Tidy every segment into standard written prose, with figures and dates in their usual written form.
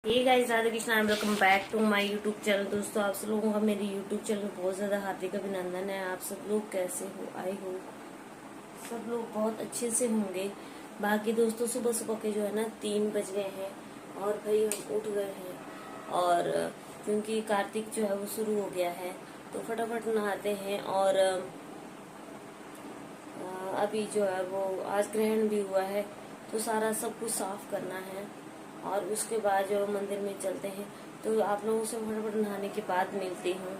Hey guys, Radhe Krishna, welcome back to my YouTube channel. दोस्तों, आप सब लोगों का मेरे यूट्यूब चैनल में बहुत ज्यादा हार्दिक अभिनंदन है। आप सब लोग कैसे हो? आई हो सब लोग बहुत अच्छे से होंगे। बाकी दोस्तों, सुबह सुबह के जो है ना 3 बज गए हैं और भाई हम उठ गए हैं। और क्योंकि कार्तिक जो है वो शुरू हो गया है तो फटाफट नहाते हैं। और अभी जो है वो आज ग्रहण भी हुआ है तो सारा सब कुछ साफ करना है। और उसके बाद जो मंदिर में चलते हैं तो आप लोगों से फटाफट नहाने के बाद मिलती हूँ।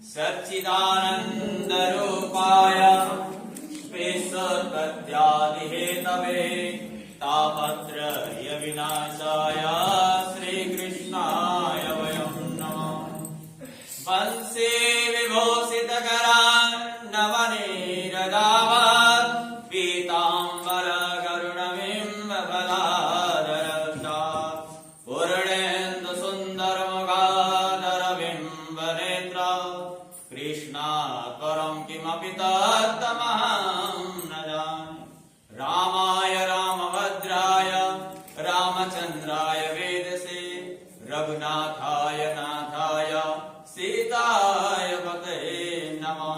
सच्चिदानन्दरूपाय स्पेशतत्यादिहेतवे तापत्रय विनाशाय श्रीकृष्णाय वयं नमः। वंशे विभूषितकरान् नवनीरदावान् पीताम्बरकरुणबिम्बफलाधरष्टा पूर्णेन्दुसुन्दरमुखाधरबिम्बनेत्रा कृष्णात् परं किमपि तत्तमहं न जाने। रामाय रामभद्राय रामचन्द्राय वेदसे रघुनाथाय नाथाय सीताय पतये नमः।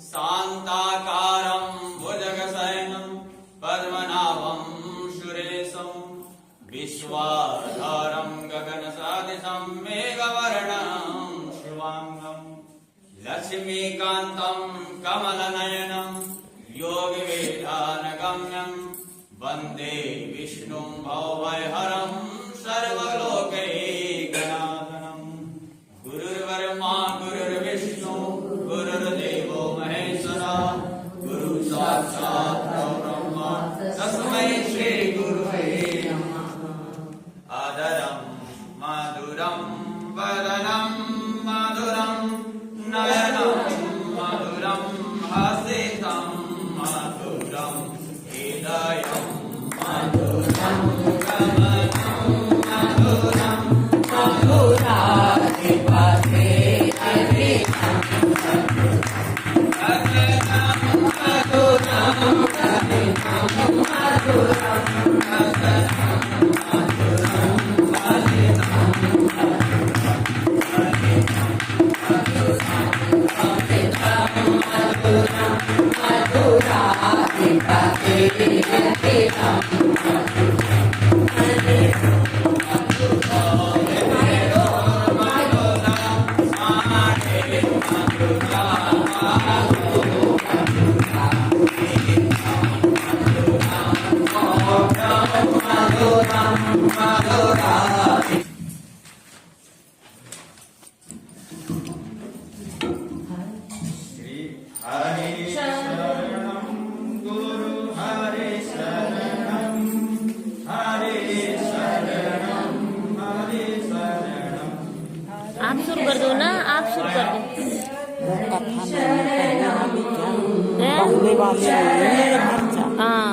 शान्ताकारं भुजगशयनं पद्मनाभं सुरेशं विश्वाधारं गगनसदृशं मेघवर्णं शुभांगं लक्ष्मीकान्तं कमलनयनं योगिवेदानगम्यं वन्दे विष्णुं भवभयहरं सर्वलोकैकनाथनं। गुरुर्ब्रह्मा गुरुर्विष्णु गुरुर्देवो महेश्वरः गुरुसाक्षात् परब्रह्म तस्मै श्री गुरुवे नमः। आदरं मधुरं वदनं मधुरं नयनं मधुरं हास्ये मधुरं हृदयं मधुरं गमनं मधुरं मधुराधिपते अधिकं गगनं मधुरं गगनं मधुरं गगनं मधुरं श्री हरे शरणं गुरु हरे शरणं हरे शरणं हरे शरणं। आप शुरू कर दो ना, आप शुरू कर दो। हाँ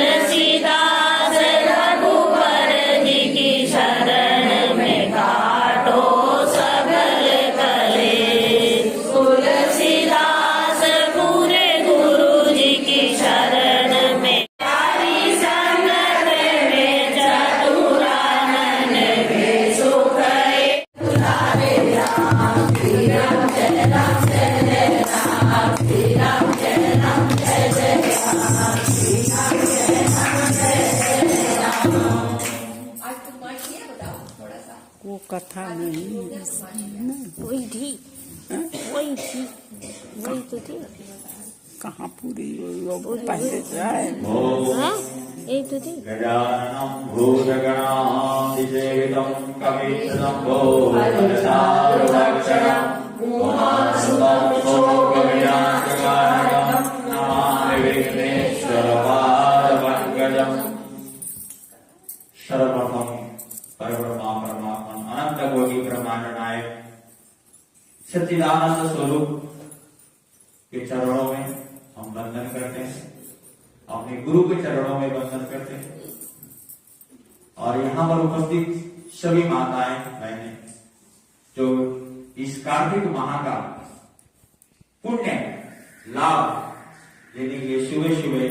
तुलसीदास रघुवर जी की शरण में काटो सबल कलेश। तुलसीदास पूरे गुरु जी की शरण में तारी संगत में चतुरानन वे सुख राधे राम श्री राम जय राम जय जय राम श्री राम जय राम जय जय राम श्री राम जय राम जय जय राम। आज तुम माँ ये बताओ थोड़ा सा। वो कथा नहीं वही थी, वही थी, वही तो थी। कहाँ पूरी वो पहले जाए हाँ यही तो थी। गजाननं भूतगणाधिसेवितं कवित्तजम्बोफलचारुभक्षणं उमासुतं शोकविनाशकारणं नमामि विघ्नेश्वरपादपङ्कजम्। सर्वप्रथम परब्रह्मा परमात्मा अनंत कोटि ब्रह्मांड नायक सच्चिदानंद स्वरूप के चरणों में हम वंदन करते हैं, अपने गुरु के चरणों में वंदन करते हैं। और यहाँ पर उपस्थित सभी माताएं बहनें जो इस कार्तिक माह का पुण्य लाभ लेने के लिए सुबह सुबह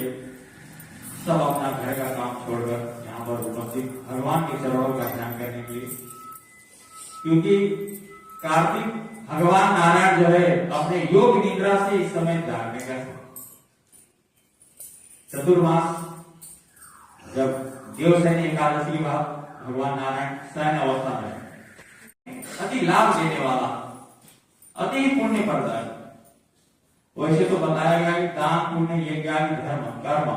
सब अपना घर का काम छोड़कर यहाँ पर उपस्थित भगवान के चरणों का ध्यान करने के लिए, क्योंकि कार्तिक भगवान नारायण जो है अपने योग निद्रा से इस समय जागने का है। चतुर्मास जब देवशयन एकादशी के बाद भगवान नारायण शयन अवस्था में अति लाभ देने वाला अति पुण्य प्रदायक। वैसे तो बताया गया कि दान पुण्य यज्ञ आदि धर्म कर्म,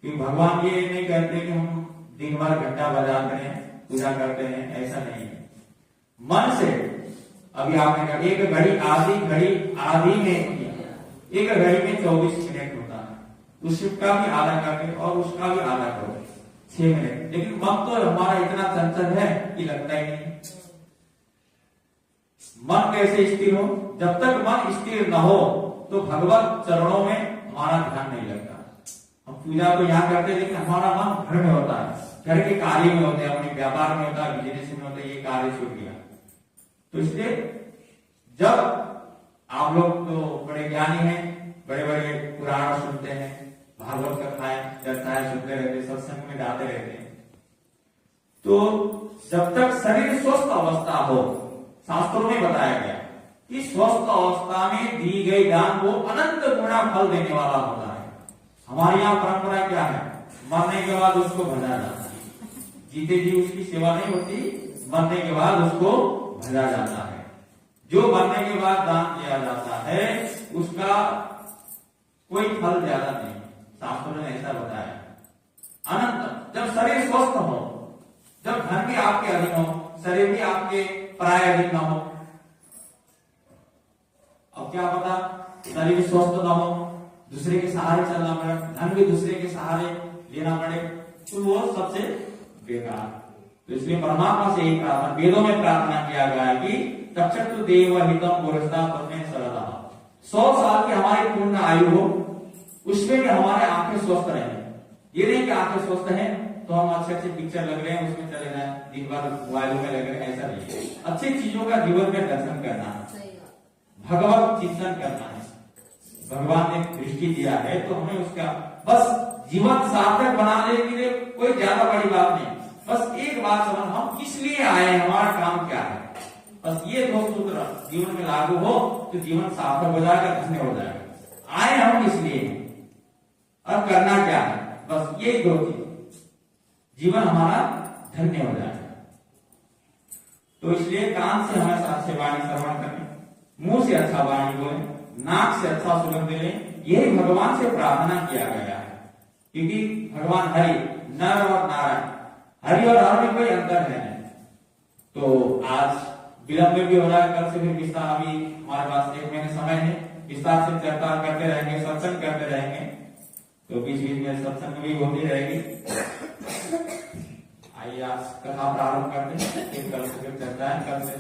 क्योंकि भगवान ये नहीं कहते कि हम दिन भर घंटा बजाते हैं पूजा करते हैं, ऐसा नहीं है। मन से अभी आपने कहा एक घड़ी आधी में एक घड़ी में 24 मिनट होता है, उसका भी आधा करके और उसका भी आधा करो 6 मिनट। लेकिन मन तो हमारा इतना चंचल है कि लगता ही नहीं। मन कैसे स्थिर हो? जब तक मन स्थिर न हो तो भगवत चरणों में हमारा ध्यान नहीं लगता। हम पूजा तो यहाँ करते हैं लेकिन हमारा मन घर में होता है, घर के कार्य में होते हैं, अपने व्यापार में होता है, बिजनेस में होता है, ये कार्य छूट गया। तो इसलिए जब आप लोग तो बड़े ज्ञानी हैं, बड़े बड़े पुराण सुनते हैं, भागवत कथाएं चर्चाएं सुनते रहते, सत्संग में जाते रहते हैं, तो जब तक शरीर स्वस्थ अवस्था हो, शास्त्रों में बताया गया कि स्वस्थ अवस्था में दी गई दान वो अनंत गुना फल देने वाला होता है। हमारे यहाँ परंपरा क्या है? मरने के बाद उसको भजा जाता है। जीते जी उसकी सेवा नहीं होती, मरने के बाद उसको भजा जाता है। जो मरने के बाद दान किया जाता है उसका कोई फल ज्यादा नहीं, शास्त्रों ने ऐसा बताया। अनंत, जब शरीर स्वस्थ हो, जब धन भी आपके अधीन हो, शरीर भी आपके पराय अधीन न हो। अब क्या पता शरीर स्वस्थ न हो, दूसरे के सहारे चलना पड़े, धन भी दूसरे के सहारे लेना पड़े, तो वो सबसे बेकार। तो इसलिए परमात्मा से एक प्रार्थना, वेदों में प्रार्थना किया गया है कि तक्षतु देव हितम पुरस्ता तस्मै सरदा। 100 साल की हमारी पूर्ण आयु हो, उसमें भी हमारे आंखें स्वस्थ रहे। ये नहीं कि आंखें स्वस्थ हैं तो हम अच्छे अच्छे पिक्चर लग रहे हैं उसमें चले जाए, दिन भर मोबाइल में लग रहे हैं, ऐसा नहीं है। अच्छी चीजों का जीवन में दर्शन करना है, भगवत चिंतन करना है। भगवान ने दृष्टि दिया है तो हमें उसका बस जीवन सार्थक बनाने के लिए कोई ज्यादा बड़ी बात नहीं, बस एक बात समझ, हम किस लिए आए हैं, हमारा काम क्या है, बस ये 2 सूत्र जीवन में लागू हो तो जीवन सार्थक हो जाएगा, धन्य हो जाएगा। आए हम किस लिए और करना क्या है, बस ये 2 चीज, जीवन हमारा धन्य हो जाएगा। तो इसलिए कान से हमेशा अच्छे वाणी श्रवण करें, मुंह से अच्छा वाणी बोले, नाक से अच्छा सुगंध लें, यही भगवान से प्रार्थना किया गया है। क्योंकि भगवान हरि, नर और नारायण, हरि और हर में कोई अंतर है नहीं। तो आज विलंब भी हो रहा है, कल से भी विस्तार, अभी हमारे पास 1 महीने समय है, विस्तार से चर्चा करते रहेंगे, सत्संग करते रहेंगे, तो बीच बीच में सत्संग भी होती रहेगी। आइए आज कथा प्रारंभ करते हैं, फिर कल से फिर चर्चा है, कल से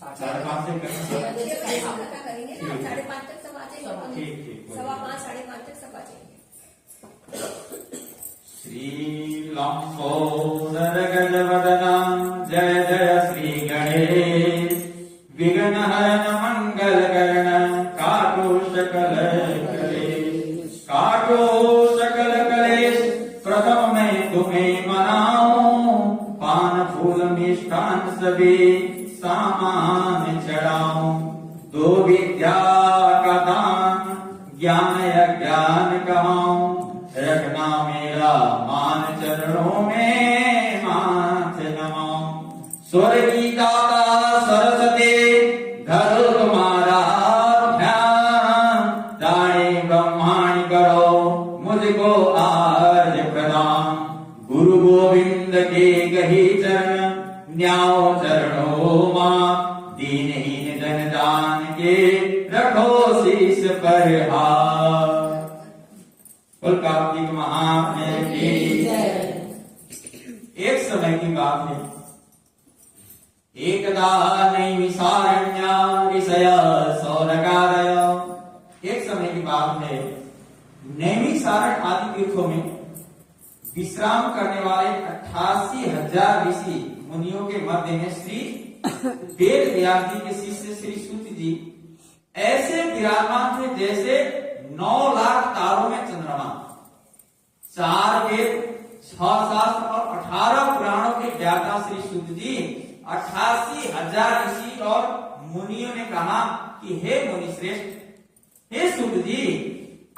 5:30 से करेंगे ना, 5:30 तक सब आ जाएंगे। ठीक 5:15 5:30 तक सब आ जाएंगे। श्री लंबोदर गजवदना जय जय श्री गणेश, विघ्न हरण मंगल करण काटो सकल कलेश, काटो सकल कलेश। प्रथम मैं तुम्हें मनाऊं, पान फूल मिष्ठान सभी सामान चढ़ाऊं। 2 विद्या का दान, ज्ञान अज्ञान कहाऊं। रखना मेरा मान चरणों में माथ नमाऊं। स्वर्गी दाता सरस्वती धरो तुम्हारा ध्यान, दाने ब्रह्मांड करो मुझको आज प्रदान। गुरु गोविंद के कही चरण, न्याओ चरणों मां। दीनहीन जन जान के रखो शीश पर हाथ। बोल कार्तिक महात्म्य की जय। एक समय की बात है, एकदा नैमिषारण्य ऋषय सौनकादय। एक समय की बात है, नैमिषारण्य आदि तीर्थों में विश्राम करने वाले 88,000 ऋषि मुनियों के मध्य में श्री वेद व्यास जी के शिष्य श्री सूत जी ऐसे विराजमान थे जैसे 9 लाख तारों में चंद्रमा। 4 वेद, 6 शास्त्र और 18 पुराणों के ज्ञाता श्री सूत जी 88,000 ऋषि और मुनियों ने कहा कि हे मुनि श्रेष्ठ, हे सूत जी,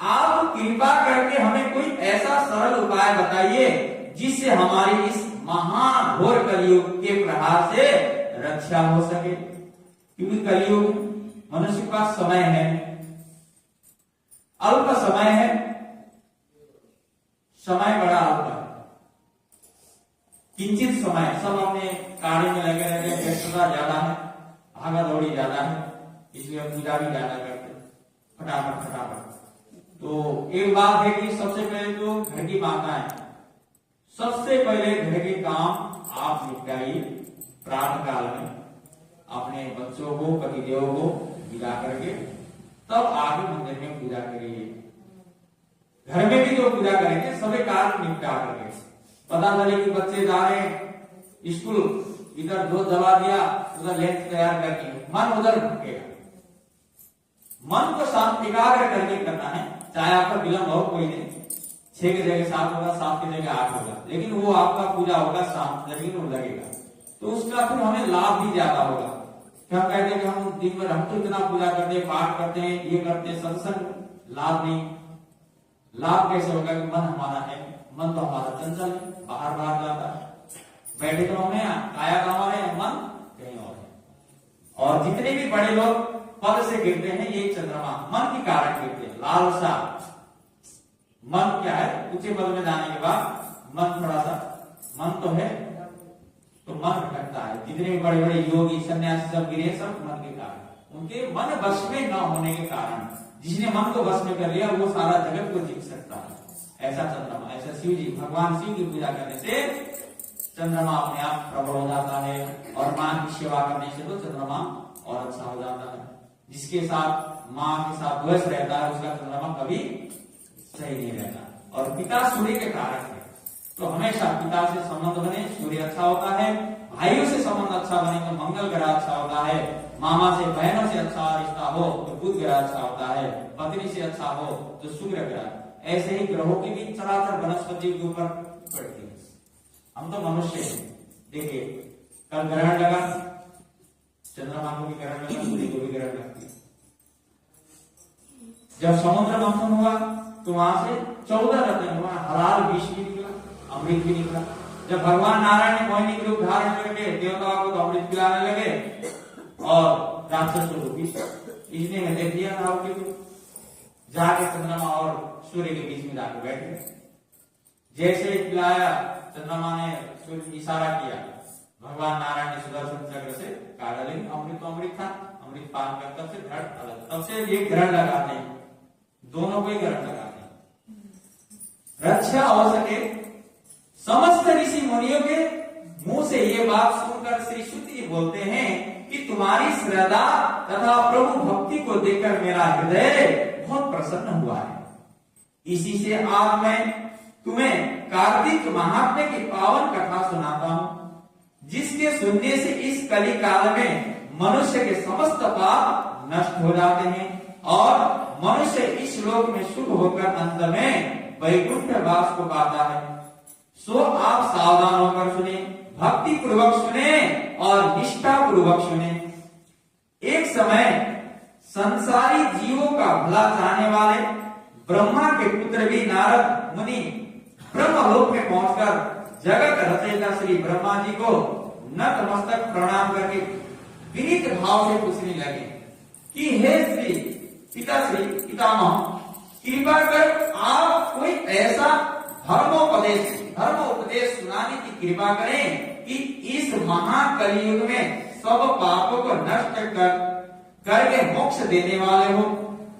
आप कृपा करके हमें कोई ऐसा सरल उपाय बताइए जिससे हमारी इस महाघोर कलयुग के प्रहार से रक्षा हो सके। क्योंकि कलयुग मनुष्य के पास समय है, अल्प समय है, समय बड़ा अल्प है, किंचित समय, सब अपने कार्य में लगे रहते हैं, व्यस्तता ज्यादा है, भागा दौड़ी ज्यादा है, इसलिए हम पूजा भी ज्यादा करते हैं, फटाफट फटाफट। तो एक बात है कि सबसे पहले तो घर की माता है, सबसे पहले घर के काम आप निपटाइए। प्रातः काल में अपने बच्चों को, पतिदेव को विदा करके तब आगे मंदिर में पूजा करिए। घर में भी जो पूजा करेंगे सभी कार्य निपटा करके, पता चले कि बच्चे जा रहे हैं स्कूल, इधर दूध दबा दिया, उधर लंच तैयार करके मन उधर भटकेगा। मन को शांत एकाग्र करके करना है, चाहे आपका विलंब हो कोई नहीं, 6 की जगह 7 होगा, 7 की जगह 8 होगा, लेकिन वो आपका पूजा होगा शांत, लेकिन वो लगेगा तो उसका फिर हमें लाभ भी ज्यादा होगा। हम कहते हैं कि हम दिन भर हम तो इतना पूजा करते हैं, पाठ करते हैं, ये करते हैं, सत्संग, लाभ नहीं। लाभ कैसे होगा कि मन हमारा है, मन तो हमारा चंचल है, बाहर बाहर जाता है, बैठे तो हमें काया गाँव है, मन कहीं और है। और जितने भी बड़े लोग पद से गिरते हैं, ये चंद्रमा मन के कारण गिरते हैं। लालसा, मन क्या है, ऊंचे पद में जाने के बाद मन थोड़ा सा, मन तो है तो मन भटकता है। जितने भी बड़े बड़े योगी सन्यासी सब गिरे, सब मन के कारण, उनके मन वश में न होने के कारण। जिसने मन को वश में कर लिया वो सारा जगत को जीत सकता है, ऐसा चंद्रमा। ऐसा शिव जी, भगवान शिव की पूजा करने से चंद्रमा अपने आप प्रबल हो जाता है, और माँ की सेवा करने से तो चंद्रमा और अच्छा हो जाता है। जिसके साथ माँ के साथ द्वेष रहता है उसका चंद्रमा कभी सही नहीं रहता। और पिता सूर्य के कारक है, तो हमेशा पिता से संबंध बने सूर्य अच्छा होता है, भाइयों से संबंध अच्छा बने तो मंगल ग्रह अच्छा होता है, मामा से बहनों से अच्छा रिश्ता हो तो बुध ग्रह अच्छा होता है, पत्नी से अच्छा हो तो शुक्र ग्रह। ऐसे ही ग्रहों की भी चराचर वनस्पति के ऊपर पड़ती है। हम तो मनुष्य हैं। देखिए कल ग्रहण लगा, चंद्रमा को भी ग्रहण लगा, सूर्य को भी ग्रहण लगती है। जब समुद्र मंथन हुआ तो वहां से 14 रत्न हुआ, हलाल विष भी निकला, अमृत भी निकला। जब भगवान नारायण ने मोहिनी के रूप धारण करके देवताओं को अमृत पिलाने लगे और राक्षसों को भी, इसने में देख लिया राहु के रूप, जाके चंद्रमा और सूर्य के बीच में जाकर बैठ गए। जैसे पिलाया चंद्रमा ने सूर्य इशारा किया, भगवान नारायण ने सुदर्शन चक्र से काढ़ा, लेकिन अमृत तो अमृत था, अमृत पान कर तब से घट अलग, तब से ये ग्रहण लगाते हैं, दोनों को ही ग्रहण लगाते हैं। रक्षा हो सके समस्त ऋषि मुनियों के मुंह से ये बात सुनकर श्री शुद्ध जी बोलते हैं कि तुम्हारी श्रद्धा तथा प्रभु भक्ति को देखकर मेरा हृदय बहुत प्रसन्न हुआ है। इसी से आज मैं तुम्हें कार्तिक महात्म्य की पावन कथा सुनाता हूं, जिसके सुनने से इस कली काल में मनुष्य के समस्त पाप नष्ट हो जाते हैं और मनुष्य इस लोक में शुभ होकर अंत में वैकुंठ वास को पाता है। सो आप सावधान होकर सुने, भक्ति पूर्वक सुने और निष्ठा पूर्वक सुने। एक समय संसारी जीवों का भला चाहने वाले ब्रह्मा के पुत्र भी नारद मुनि ब्रह्मलोक में पहुंचकर जगत रचयिता श्री ब्रह्मा जी को नतमस्तक प्रणाम करके विनीत भाव से पूछने लगे कि हे श्री पितामह, कृपा कर आप कोई ऐसा धर्मोपदेश सुनाने की कृपा करें कि इस महाकलियुग में सब पापों को नष्ट करके मोक्ष देने वाले हो।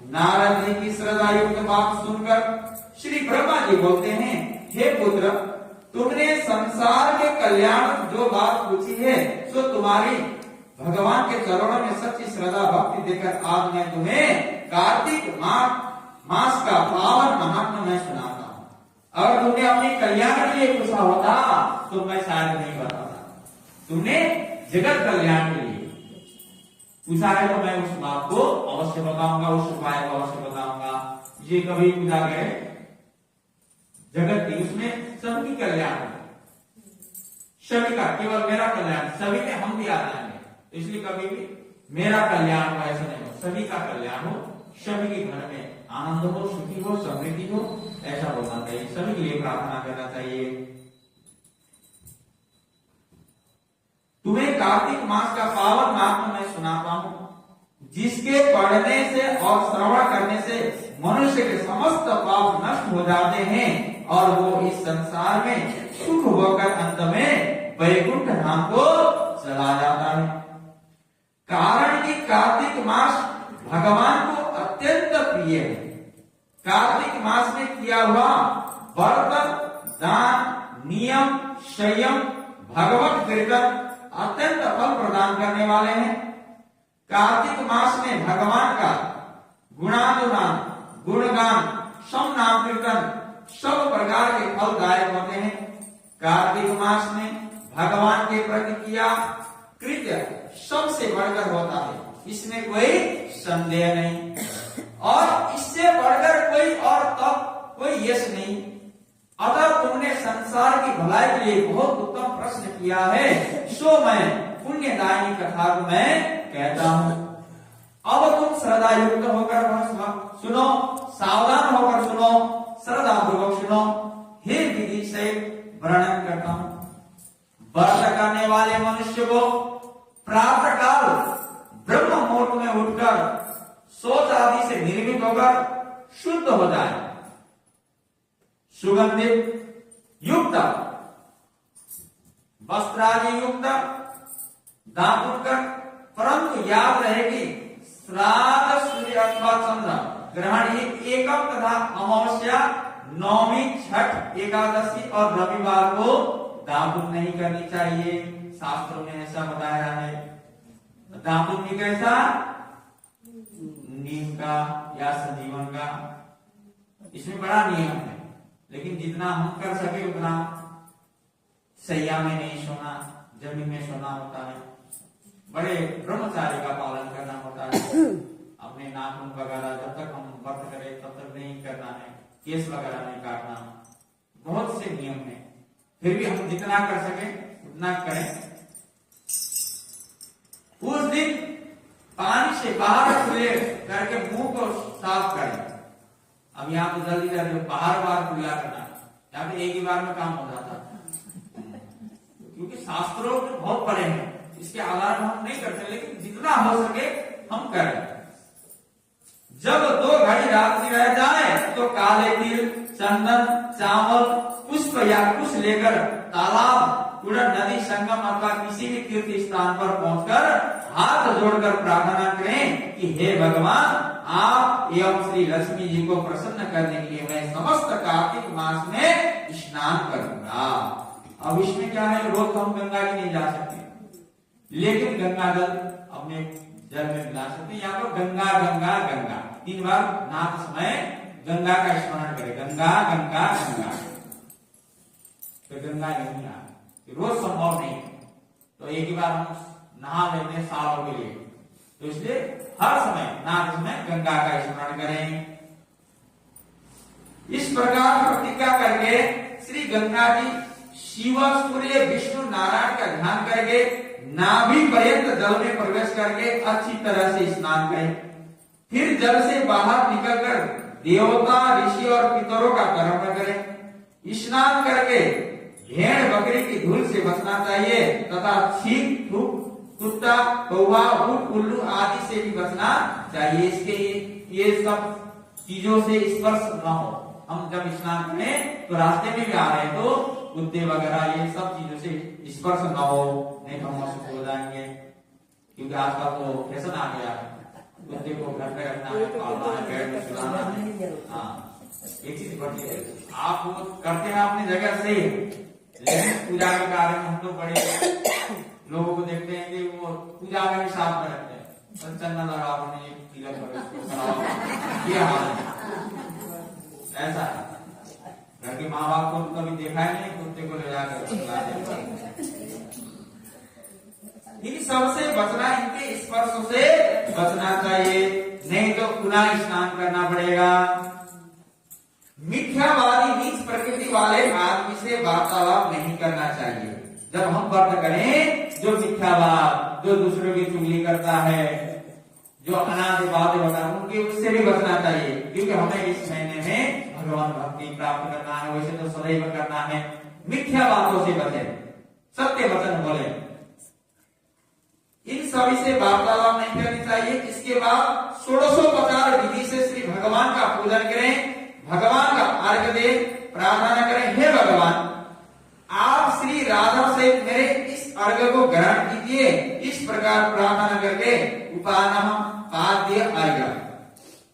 नारद जी की श्रद्धा युक्त बात सुनकर श्री ब्रह्मा जी बोलते हैं, हे पुत्र, तुमने संसार के कल्याण जो बात पूछी है सो तुम्हारी भगवान के चरणों में सच्ची श्रद्धा भक्ति देकर आज मैं तुम्हें कार्तिक मास का पावन महात्म्य मैं सुनाता हूँ। अगर तुमने अपने कल्याण के लिए पूछा होता तो मैं शायद नहीं बताता। तुमने जगत कल्याण के लिए पूछा है तो मैं उस बात को अवश्य बताऊंगा, उस उपाय को अवश्य बताऊंगा। ये कभी पूछा गए जगत की, उसमें सबकी कल्याण हो, सभी का, केवल मेरा कल्याण, सभी में हम भी आ जाएंगे। इसलिए कभी भी मेरा कल्याण हो ऐसा नहीं हो, सभी का कल्याण हो, सभी के घर में आनंद हो, सुखी हो, समृद्धि हो, ऐसा होना चाहिए। सभी के लिए प्रार्थना करना चाहिए। तुम्हें कार्तिक मास का पावन महात्म्य मैं सुनाता हूं, जिसके पढ़ने से और श्रवण करने से मनुष्य के समस्त पाप नष्ट हो जाते हैं और वो इस संसार में सुख होकर अंत में वैकुंठ धाम को चला जाता है। कारण कि कार्तिक मास भगवान को अत्यंत प्रिय है। कार्तिक मास में किया हुआ व्रत, दान, नियम, संयम, भगवत कीर्तन अत्यंत फल प्रदान करने वाले हैं। कार्तिक मास में भगवान का गुणानुगान, गुणगान, सम नाम कीर्तन सब प्रकार के फलदायक होते हैं। कार्तिक मास में भगवान के प्रति किया कृत्य सबसे बढ़कर होता है, इसमें कोई संदेह नहीं और इससे बढ़कर कोई और तप, कोई यश नहीं। अगर तुमने संसार की भलाई के लिए बहुत उत्तम प्रश्न किया है सो मैं पुण्यदायिनी कथा को मैं कहता हूं। अब तुम श्रद्धा युक्त होकर सुनो, सावधान होकर सुनो, श्रद्धा पूर्वक सुनो। हे विधि से वर्णन करता हूं। व्रत करने वाले मनुष्य को प्रातः काल ब्रह्म मुहूर्त में उठकर शौच आदि से निर्मित होकर शुद्ध हो जाए, सुगंधित युक्त वस्त्रादि युक्त दांत कर, परंतु याद रहे कि श्राद्ध, सूर्य अथवा चंद्र ग्रहण एकम तथा अमावस्या, नवमी, छठ, एकादशी और रविवार को दातुन नहीं करनी चाहिए, शास्त्रों में ऐसा बताया है। दातुन भी कैसा, नीम का या संजीवन का, इसमें बड़ा नियम है, लेकिन जितना हम कर सके उतना। सैया में नहीं सोना, जमीन में सोना होता है, बड़े ब्रह्मचारी का पालन करना होता है। अपने नाखून वगैरह जब तक हम व्रत करें तब तक नहीं करना है, केस वगैरह नहीं काटना, बहुत से नियम है। फिर भी हम जितना कर सके उतना करें। उस दिन पानी से बाहर खुले करके मुंह को साफ करें। अब यहाँ तो जल्दी जल्दी बार खुला करना, यहाँ पे एक ही बार में काम हो जाता है, क्योंकि शास्त्रों में बहुत बड़े हैं, इसके आधार पर हम नहीं करते, लेकिन जितना हो सके हम करें। जब 2 घड़ी रात्रि रह जाए तो काले तिल, चंदन, चावल, पुष्प या कुश लेकर तालाब, कुड़न, नदी, संगम अथवा किसी भी तीर्थ स्थान पर पहुंचकर हाथ जोड़कर प्रार्थना करें कि हे भगवान, आप एवं श्री लक्ष्मी जी को प्रसन्न करने के लिए मैं समस्त कार्तिक मास में स्नान करूंगा। अब इसमें क्या है, रोज तो हम गंगा जी नहीं जा सकते, लेकिन गंगा जल अपने जल में मिला सकते। यहाँ पर गंगा गंगा गंगा 3 बार नहाते समय गंगा का स्मरण करें, गंगा गंगा गंगा। तो गंगा नहीं आ रोज संभव नहीं है, तो एक ही बार हम नहा लेते हैं सालों के लिए, तो इसलिए हर समय नहाते समय गंगा का स्मरण करें। इस प्रकार प्रतिज्ञा करके श्री गंगा जी शिव, सूर्य, विष्णु, नारायण का ध्यान करके नाभि पर्यंत जल में प्रवेश करके अच्छी तरह से स्नान करें। फिर जल से बाहर निकलकर देवता, ऋषि और पितरों का कर्म करें। स्नान करके भेड़ बकरी की धूल से बचना चाहिए तथा छींक, थूक, कुत्ता, कौवा, ऊंट, उल्लू आदि से भी बचना चाहिए। इसके ये सब चीजों से स्पर्श न हो। हम जब स्नान करें तो रास्ते में भी आ रहे हैं तो कुत्ते वगैरह ये सब चीजों से स्पर्श न हो, नहीं तो हम असुख हो जाएंगे, क्योंकि आजकल तो फैशन आ गया है, कुत्ते को घर पे रखना है, पालना है, पेड़ में सुलाना है। हाँ, एक चीज बढ़ती है, आप वो करते हैं अपनी जगह सही है, लेकिन पूजा के कार्य में हम तो बड़े लोगों को देखते हैं कि वो पूजा में भी साथ में रखते हैं, चंदन लगाओ, तिलक कराओ, ये हाल है। ऐसा है, घर के माँ बाप को कभी देखा है नहीं, कुत्ते को ले जाकर इन सबसे बचना, इनके स्पर्श से बचना चाहिए, नहीं तो पुनः स्नान करना पड़ेगा। मिथ्यावादी, नीच प्रकृति वाले आदमी से वार्तालाप नहीं करना चाहिए। जब हम व्रत करें, जो मिथ्यावाद, जो दूसरों की चुगली करता है, जो अनादि बातें बताए, उनके उससे भी बचना चाहिए, क्योंकि हमें इस महीने में भगवान भक्ति प्राप्त करना है, वैसे तो सदैव करना है। मिथ्या बातों से बचे, सत्य वचन बोले, इन सभी से वार्तालाप नहीं करनी चाहिए। इसके बाद षोडशोपचार विधि से श्री भगवान का पूजन करें, भगवान का अर्घ्य दें, प्रार्थना करें, हे भगवान, आप श्री राधा से मेरे इस अर्घ्य को ग्रहण कीजिए। इस प्रकार प्रार्थना करके उपानम, पाद्य, अर्घ्य,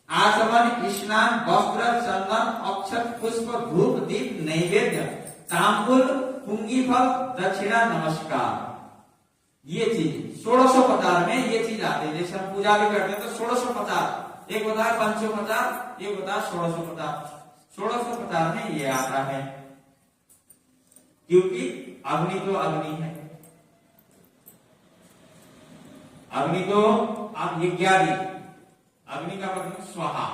आचमन, स्नान, वस्त्र, चंदन, अक्षत, पुष्प, धूप, दीप, नैवेद्य, तांबूल, पुंगी फल, दक्षिणा, नमस्कार, ये चीज षोडशोपचार में ये चीज आती है। जैसे हम पूजा भी करते हैं तो षोडशोपचार, एक होता है पंचोपचार, एक होता है षोडशोपचार। षोडशोपचार में ये आता है, क्योंकि अग्नि तो अग्नि है, अग्नि तो आप यज्ञादि, अग्नि का पत्नी स्वाहा,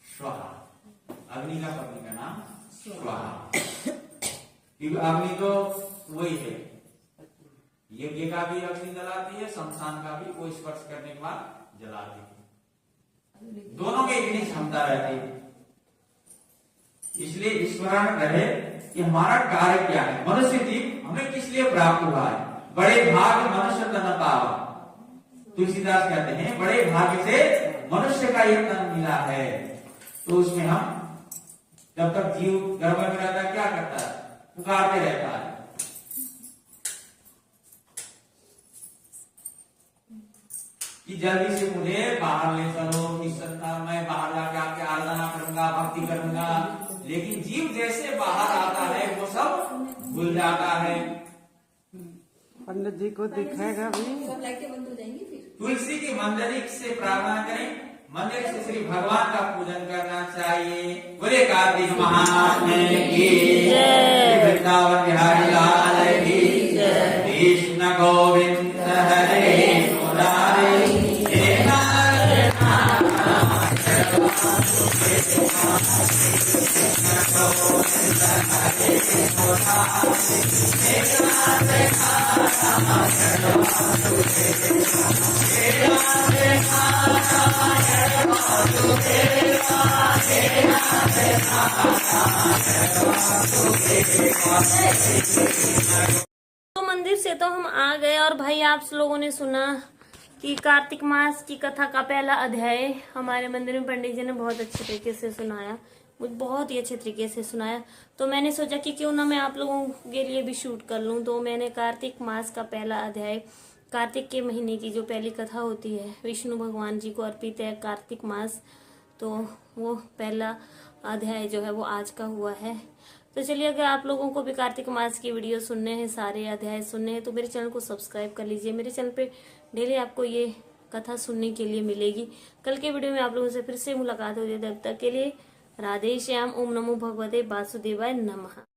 स्वाहा, अग्नि का पत्नी का नाम स्वाहा, क्योंकि अग्नि तो वही है, यज्ञ का भी अग्नि जलाती है, शमशान का भी वो स्पर्श करने के बाद जलाती है, दोनों में इतनी क्षमता रहती है। इसलिए स्मरण रहे कि हमारा कार्य क्या है, मनुष्य जीव हमें किस लिए प्राप्त हुआ है। बड़े भाग्य मनुष्य तन पावा, तुलसीदास कहते हैं बड़े भाग्य से मनुष्य का ये तन मिला है। तो उसमें हम जब तक जीव गर्भ में रहता है क्या करता है, पुकारते रहता है, कि जल्दी से मुझे बाहर ले चलो, मैं बाहर जाके आपके आराधना करूंगा, भक्ति करूंगा। लेकिन जीव जैसे बाहर आता है वो सब भूल जाता है। पंडित जी को दिखाएगा भी। सब लाइटें बंद हो जाएंगी फिर। तुलसी की मंजरी से प्रार्थना करें, मंदिर से श्री भगवान का पूजन करना चाहिए। बोले कार्तिक महात्म्य की जय, वृंदावन बिहारी लाल की जय, कृष्ण गोविंद हरे मुरारे, हे तो मंदिर से तो हम आ गए और भाई आप लोगों ने सुना कि कार्तिक मास की कथा का पहला अध्याय हमारे मंदिर में पंडित जी ने बहुत अच्छे तरीके से सुनाया, मुझे बहुत ही अच्छे तरीके से सुनाया। तो मैंने सोचा कि क्यों ना मैं आप लोगों के लिए भी शूट कर लूं। तो मैंने कार्तिक मास का पहला अध्याय, कार्तिक के महीने की जो पहली कथा होती है, विष्णु भगवान जी को अर्पित है कार्तिक मास, तो वो पहला अध्याय जो है वो आज का हुआ है। तो चलिए, अगर आप लोगों को भी कार्तिक मास की वीडियो सुनने हैं, सारे अध्याय सुनने हैं, तो मेरे चैनल को सब्सक्राइब कर लीजिए। मेरे चैनल पे डेली आपको ये कथा सुनने के लिए मिलेगी। कल के वीडियो में आप लोगों से फिर से मुलाकात होगी। तब तक के लिए राधे श्याम। ओम नमो भगवते वासुदेवाय नमः।